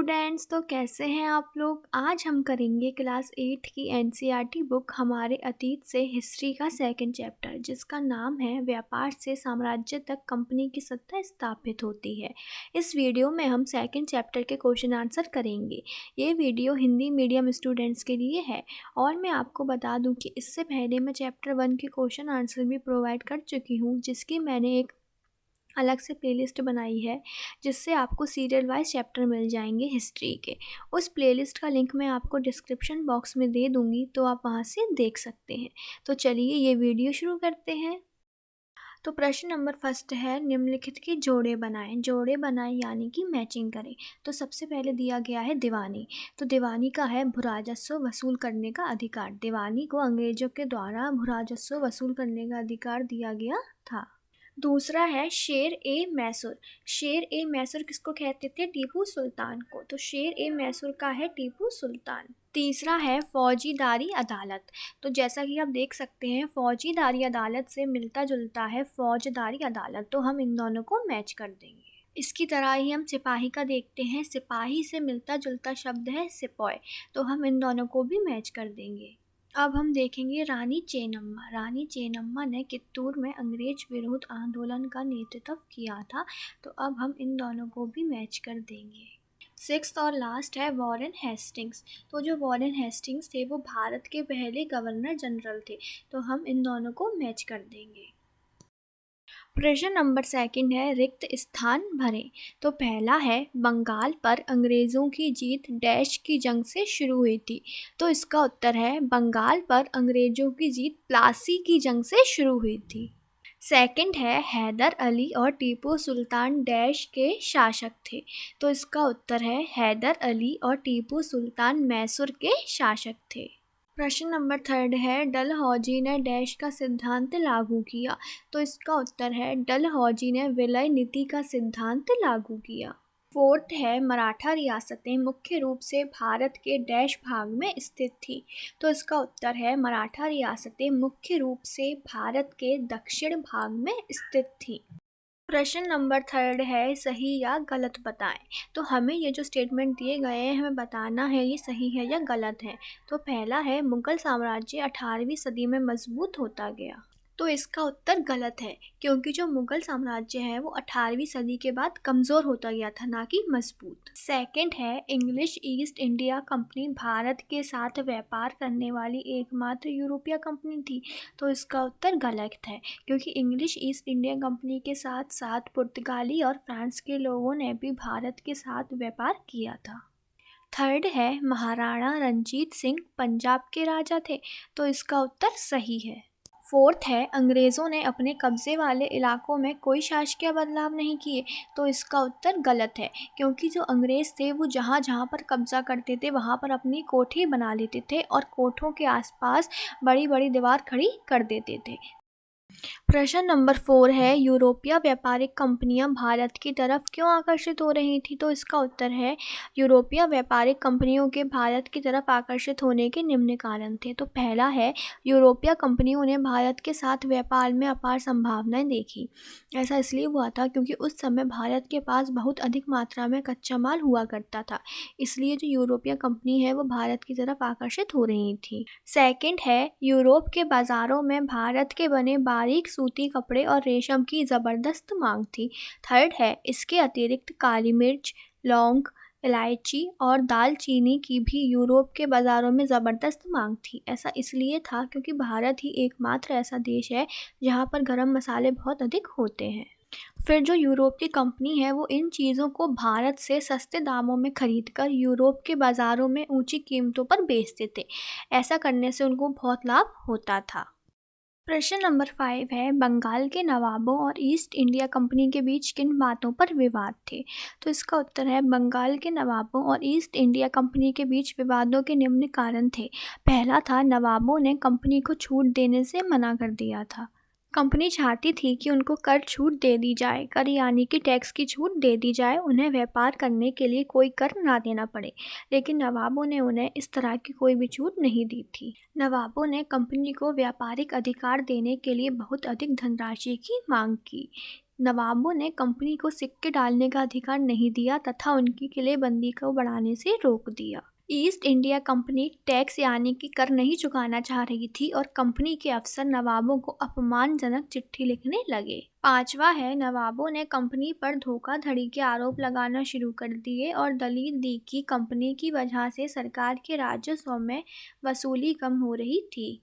Students, तो कैसे हैं आप लोग। आज हम करेंगे क्लास 8 की एनसीईआरटी बुक हमारे अतीत से हिस्ट्री का सेकंड चैप्टर, जिसका नाम है व्यापार से साम्राज्य तक कंपनी की सत्ता स्थापित होती है। इस वीडियो में हम सेकंड चैप्टर के क्वेश्चन आंसर करेंगे। ये वीडियो हिंदी मीडियम स्टूडेंट्स के लिए है और मैं आपको बता दूं कि इससे पहले मैं चैप्टर 1 के क्वेश्चन आंसर भी प्रोवाइड कर चुकी हूँ, जिसकी मैंने एक अलग से प्लेलिस्ट बनाई है, जिससे आपको सीरियल वाइज चैप्टर मिल जाएंगे हिस्ट्री के। उस प्लेलिस्ट का लिंक मैं आपको डिस्क्रिप्शन बॉक्स में दे दूंगी, तो आप वहां से देख सकते हैं। तो चलिए ये वीडियो शुरू करते हैं। तो प्रश्न नंबर फर्स्ट है, निम्नलिखित के जोड़े बनाएं। जोड़े बनाएं यानी कि मैचिंग करें। तो सबसे पहले दिया गया है दीवानी। तो दीवानी का है भूराजस्व वसूल करने का अधिकार। दीवानी को अंग्रेजों के द्वारा भूराजस्व वसूल करने का अधिकार दिया गया था। दूसरा है शेर ए मैसूर। शेर ए मैसूर किसको कहते थे? टीपू सुल्तान को। तो शेर ए मैसूर का है टीपू सुल्तान। तीसरा है फौजीदारी अदालत। तो जैसा कि आप देख सकते हैं, फौजीदारी अदालत से मिलता जुलता है फौजदारी अदालत, तो हम इन दोनों को मैच कर देंगे। इसकी तरह ही हम सिपाही का देखते हैं, सिपाही से मिलता जुलता शब्द है सिपॉय, तो हम इन दोनों को भी मैच कर देंगे। अब हम देखेंगे रानी चेन्नम्मा। रानी चेन्नम्मा ने कित्तूर में अंग्रेज विरोध आंदोलन का नेतृत्व किया था, तो अब हम इन दोनों को भी मैच कर देंगे। सिक्स्थ और लास्ट है वॉरेन हेस्टिंग्स। तो जो वॉरेन हेस्टिंग्स थे वो भारत के पहले गवर्नर जनरल थे, तो हम इन दोनों को मैच कर देंगे। प्रश्न नंबर सेकंड है, रिक्त स्थान भरें। तो पहला है, बंगाल पर अंग्रेज़ों की जीत डैश की जंग से शुरू हुई थी। तो इसका उत्तर है, बंगाल पर अंग्रेज़ों की जीत प्लासी की जंग से शुरू हुई थी। सेकंड है, हैदर अली और टीपू सुल्तान डैश के शासक थे। तो इसका उत्तर है, हैदर अली और टीपू सुल्तान मैसूर के शासक थे। प्रश्न नंबर थर्ड है, डलहौजी ने डैश का सिद्धांत लागू किया। तो इसका उत्तर है, डलहौजी ने विलय नीति का सिद्धांत लागू किया। फोर्थ है, मराठा रियासतें मुख्य रूप से भारत के डैश भाग में स्थित थी। तो इसका उत्तर है, मराठा रियासतें मुख्य रूप से भारत के दक्षिण भाग में स्थित थी। प्रश्न नंबर थर्ड है, सही या गलत बताएं। तो हमें ये जो स्टेटमेंट दिए गए हैं, हमें बताना है ये सही है या गलत है। तो पहला है, मुगल साम्राज्य 18वीं सदी में मजबूत होता गया। तो इसका उत्तर गलत है, क्योंकि जो मुगल साम्राज्य है वो 18वीं सदी के बाद कमज़ोर होता गया था, ना कि मजबूत। सेकंड है, English east India company Bharat के साथ व्यापार करने वाली एकमात्र यूरोपीय कंपनी थी। तो इसका उत्तर गलत है, क्योंकि इंग्लिश ईस्ट इंडिया कंपनी के साथ साथ पुर्तगाली और फ्रांस के लोगों ने भी भारत के साथ व्यापार किया था। थर्ड है, महाराणा रंजीत सिंह पंजाब के राजा थे। तो इसका उत्तर सही है। फोर्थ है, अंग्रेज़ों ने अपने कब्ज़े वाले इलाकों में कोई शासकीय बदलाव नहीं किए। तो इसका उत्तर गलत है, क्योंकि जो अंग्रेज़ थे वो जहाँ जहाँ पर कब्ज़ा करते थे वहाँ पर अपनी कोठी बना लेते थे और कोठों के आसपास बड़ी बड़ी दीवार खड़ी कर देते थे। प्रश्न नंबर 4 है, यूरोपीय व्यापारिक कंपनियां भारत की तरफ क्यों आकर्षित हो रही थी। तो इसका उत्तर है, यूरोपीय व्यापारिक कंपनियों के भारत की तरफ आकर्षित होने के निम्न कारण थे। तो पहला है, यूरोपीय कंपनियों ने भारत के साथ व्यापार में अपार संभावनाएं देखी। ऐसा इसलिए हुआ था क्योंकि उस समय भारत के पास बहुत अधिक मात्रा में कच्चा माल हुआ करता था, इसलिए जो यूरोपीय कंपनी है वो भारत की तरफ आकर्षित हो रही थी। सेकेंड है, यूरोप के बाज़ारों में भारत के बने बारीक सूती कपड़े और रेशम की ज़बरदस्त मांग थी। थर्ड है, इसके अतिरिक्त काली मिर्च, लौंग, इलायची और दालचीनी की भी यूरोप के बाज़ारों में ज़बरदस्त मांग थी। ऐसा इसलिए था क्योंकि भारत ही एकमात्र ऐसा देश है जहाँ पर गरम मसाले बहुत अधिक होते हैं। फिर जो यूरोप की कंपनी है वो इन चीज़ों को भारत से सस्ते दामों में खरीदकर यूरोप के बाज़ारों में ऊंची कीमतों पर बेचते थे। ऐसा करने से उनको बहुत लाभ होता था। प्रश्न नंबर 5 है, बंगाल के नवाबों और ईस्ट इंडिया कंपनी के बीच किन बातों पर विवाद थे। तो इसका उत्तर है, बंगाल के नवाबों और ईस्ट इंडिया कंपनी के बीच विवादों के निम्न कारण थे। पहला था, नवाबों ने कंपनी को छूट देने से मना कर दिया था। कंपनी चाहती थी कि उनको कर छूट दे दी जाए, कर यानी कि टैक्स की छूट दे दी जाए, उन्हें व्यापार करने के लिए कोई कर ना देना पड़े। लेकिन नवाबों ने उन्हें इस तरह की कोई भी छूट नहीं दी थी। नवाबों ने कंपनी को व्यापारिक अधिकार देने के लिए बहुत अधिक धनराशि की मांग की। नवाबों ने कंपनी को सिक्के डालने का अधिकार नहीं दिया तथा उनकी किलेबंदी को बढ़ाने से रोक दिया। ईस्ट इंडिया कंपनी टैक्स यानी कि कर नहीं चुकाना चाह रही थी और कंपनी के अफसर नवाबों को अपमानजनक चिट्ठी लिखने लगे। पांचवा है, नवाबों ने कंपनी पर धोखाधड़ी के आरोप लगाना शुरू कर दिए और दलील दी कि कंपनी की वजह से सरकार के राजस्व में वसूली कम हो रही थी।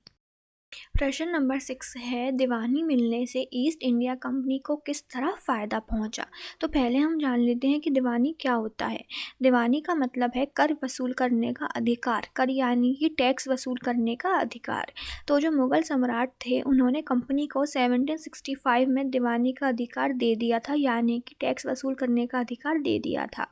प्रश्न नंबर 6 है, दीवानी मिलने से ईस्ट इंडिया कंपनी को किस तरह फ़ायदा पहुंचा। तो पहले हम जान लेते हैं कि दीवानी क्या होता है। दीवानी का मतलब है कर वसूल करने का अधिकार, कर यानी कि टैक्स वसूल करने का अधिकार। तो जो मुग़ल सम्राट थे उन्होंने कंपनी को 1765 में दीवानी का अधिकार दे दिया था, यानी कि टैक्स वसूल करने का अधिकार दे दिया था।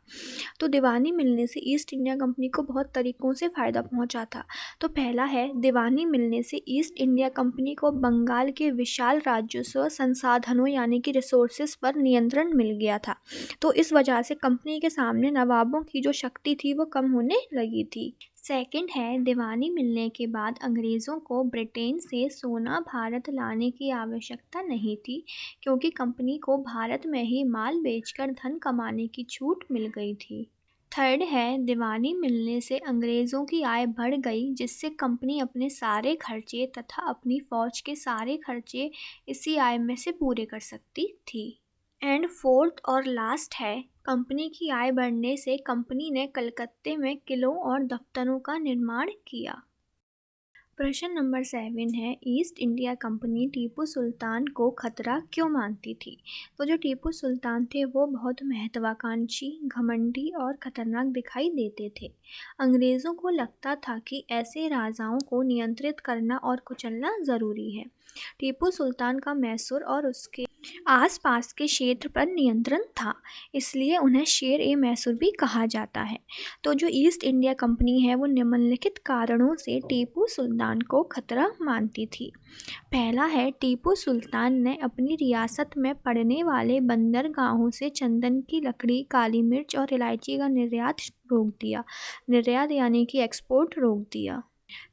तो दीवानी मिलने से ईस्ट इंडिया कंपनी को बहुत तरीक़ों से फ़ायदा पहुंचा था। तो पहला है, दीवानी मिलने से ईस्ट इंडिया कंपनी को बंगाल के विशाल राजस्व संसाधनों यानी कि रिसोर्सेज पर नियंत्रण मिल गया था। तो इस वजह से कंपनी के सामने नवाबों की जो शक्ति थी वो कम होने लगी थी। सेकंड है, दीवानी मिलने के बाद अंग्रेज़ों को ब्रिटेन से सोना भारत लाने की आवश्यकता नहीं थी, क्योंकि कंपनी को भारत में ही माल बेचकर धन कमाने की छूट मिल गई थी। थर्ड है, दीवानी मिलने से अंग्रेज़ों की आय बढ़ गई, जिससे कंपनी अपने सारे खर्चे तथा अपनी फ़ौज के सारे खर्चे इसी आय में से पूरे कर सकती थी। एंड फोर्थ और लास्ट है, कंपनी की आय बढ़ने से कंपनी ने कलकत्ते में किलों और दफ्तरों का निर्माण किया। प्रश्न नंबर 7 है, east India company Tipu Sultan को खतरा क्यों मानती थी। तो जो टीपू सुल्तान थे वो बहुत महत्वाकांक्षी, घमंडी और ख़तरनाक दिखाई देते थे। अंग्रेज़ों को लगता था कि ऐसे राजाओं को नियंत्रित करना और कुचलना ज़रूरी है। टीपू सुल्तान का मैसूर और उसके आसपास के क्षेत्र पर नियंत्रण था, इसलिए उन्हें शेर ए मैसूर भी कहा जाता है। तो जो ईस्ट इंडिया कंपनी है वो निम्नलिखित कारणों से टीपू सुल्तान को खतरा मानती थी। पहला है, टीपू सुल्तान ने अपनी रियासत में पड़ने वाले बंदरगाहों से चंदन की लकड़ी, काली मिर्च और इलायची का निर्यात रोक दिया। निर्यात यानी कि एक्सपोर्ट रोक दिया।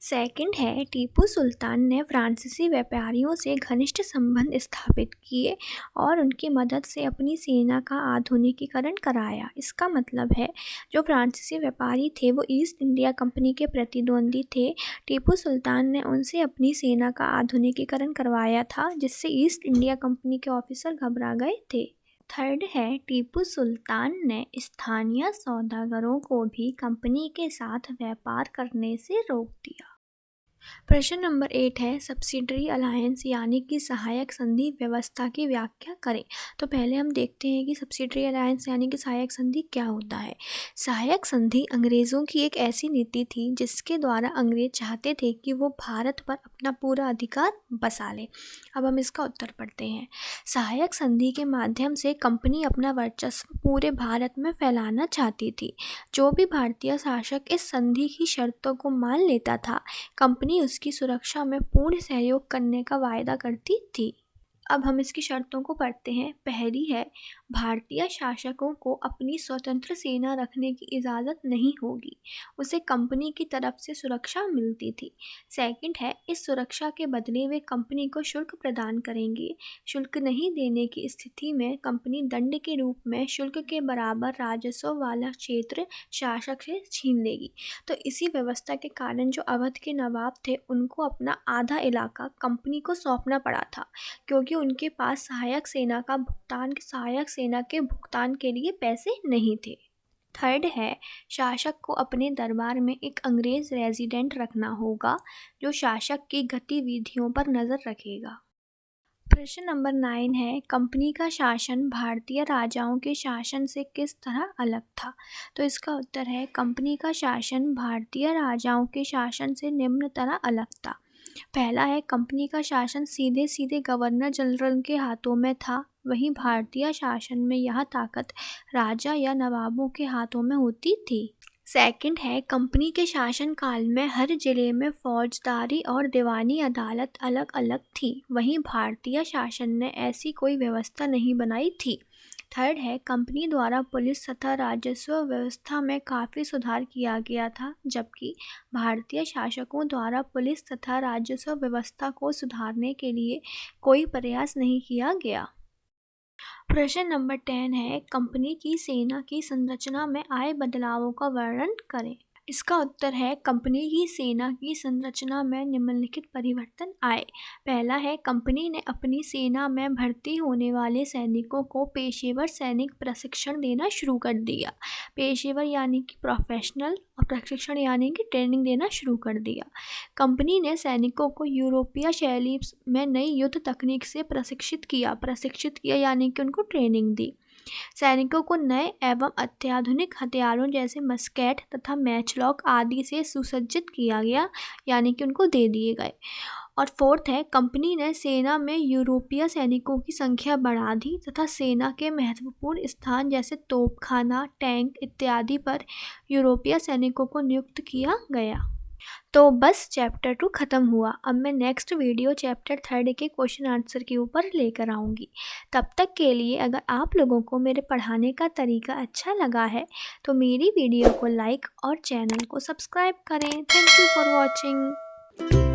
सेकंड है, टीपू सुल्तान ने फ्रांसीसी व्यापारियों से घनिष्ठ संबंध स्थापित किए और उनकी मदद से अपनी सेना का आधुनिकीकरण कराया। इसका मतलब है, जो फ्रांसीसी व्यापारी थे वो ईस्ट इंडिया कंपनी के प्रतिद्वंदी थे। टीपू सुल्तान ने उनसे अपनी सेना का आधुनिकीकरण करवाया था, जिससे ईस्ट इंडिया कंपनी के ऑफिसर घबरा गए थे। थर्ड है, टीपू सुल्तान ने स्थानीय सौदागरों को भी कंपनी के साथ व्यापार करने से रोक दिया। प्रश्न नंबर 8 है, सब्सिडरी अलायंस यानी कि सहायक संधि व्यवस्था की व्याख्या करें। तो पहले हम देखते हैं कि सब्सिडरी अलायंस यानी कि सहायक संधि क्या होता है। सहायक संधि अंग्रेज़ों की एक ऐसी नीति थी जिसके द्वारा अंग्रेज चाहते थे कि वो भारत पर अपना पूरा अधिकार बसा ले। अब हम इसका उत्तर पढ़ते हैं। सहायक संधि के माध्यम से कंपनी अपना वर्चस्व पूरे भारत में फैलाना चाहती थी। जो भी भारतीय शासक इस संधि की शर्तों को मान लेता था, कंपनी उसकी सुरक्षा में पूर्ण सहयोग करने का वायदा करती थी। अब हम इसकी शर्तों को पढ़ते हैं। पहली है, भारतीय शासकों को अपनी स्वतंत्र सेना रखने की इजाज़त नहीं होगी, उसे कंपनी की तरफ से सुरक्षा मिलती थी। सेकंड है, इस सुरक्षा के बदले वे कंपनी को शुल्क प्रदान करेंगे। शुल्क नहीं देने की स्थिति में कंपनी दंड के रूप में शुल्क के बराबर राजस्व वाला क्षेत्र शासक से छीन लेगी। तो इसी व्यवस्था के कारण जो अवध के नवाब थे उनको अपना आधा इलाका कंपनी को सौंपना पड़ा था, क्योंकि उनके पास सहायक सेना के भुगतान के लिए पैसे नहीं थे। थर्ड है, शासक को अपने दरबार में एक अंग्रेज रेजिडेंट रखना होगा, जो शासक की गतिविधियों पर नज़र रखेगा। प्रश्न नंबर 9 है, कंपनी का शासन भारतीय राजाओं के शासन से किस तरह अलग था। तो इसका उत्तर है, कंपनी का शासन भारतीय राजाओं के शासन से निम्न तरह अलग था। पहला है, कंपनी का शासन सीधे सीधे गवर्नर जनरल के हाथों में था, वहीं भारतीय शासन में यह ताकत राजा या नवाबों के हाथों में होती थी। सेकंड है, कंपनी के शासन काल में हर जिले में फौजदारी और दीवानी अदालत अलग अलग थी, वहीं भारतीय शासन ने ऐसी कोई व्यवस्था नहीं बनाई थी। थर्ड है, कंपनी द्वारा पुलिस तथा राजस्व व्यवस्था में काफ़ी सुधार किया गया था, जबकि भारतीय शासकों द्वारा पुलिस तथा राजस्व व्यवस्था को सुधारने के लिए कोई प्रयास नहीं किया गया। प्रश्न नंबर 10 है, कंपनी की सेना की संरचना में आए बदलावों का वर्णन करें। इसका उत्तर है, कंपनी की सेना की संरचना में निम्नलिखित परिवर्तन आए। पहला है, कंपनी ने अपनी सेना में भर्ती होने वाले सैनिकों को पेशेवर सैनिक प्रशिक्षण देना शुरू कर दिया। पेशेवर यानी कि प्रोफेशनल, और प्रशिक्षण यानी कि ट्रेनिंग देना शुरू कर दिया। कंपनी ने सैनिकों को यूरोपीय शैली में नई युद्ध तकनीक से प्रशिक्षित किया यानी कि उनको ट्रेनिंग दी। सैनिकों को नए एवं अत्याधुनिक हथियारों जैसे मस्केट तथा मैचलॉक आदि से सुसज्जित किया गया यानी कि उनको दे दिए गए। और फोर्थ है, कंपनी ने सेना में यूरोपीय सैनिकों की संख्या बढ़ा दी तथा सेना के महत्वपूर्ण स्थान जैसे तोपखाना, टैंक इत्यादि पर यूरोपीय सैनिकों को नियुक्त किया गया। तो बस चैप्टर 2 ख़त्म हुआ। अब मैं नेक्स्ट वीडियो चैप्टर 3 के क्वेश्चन आंसर के ऊपर लेकर आऊँगी। तब तक के लिए अगर आप लोगों को मेरे पढ़ाने का तरीका अच्छा लगा है तो मेरी वीडियो को लाइक और चैनल को सब्सक्राइब करें। Thank you for watching.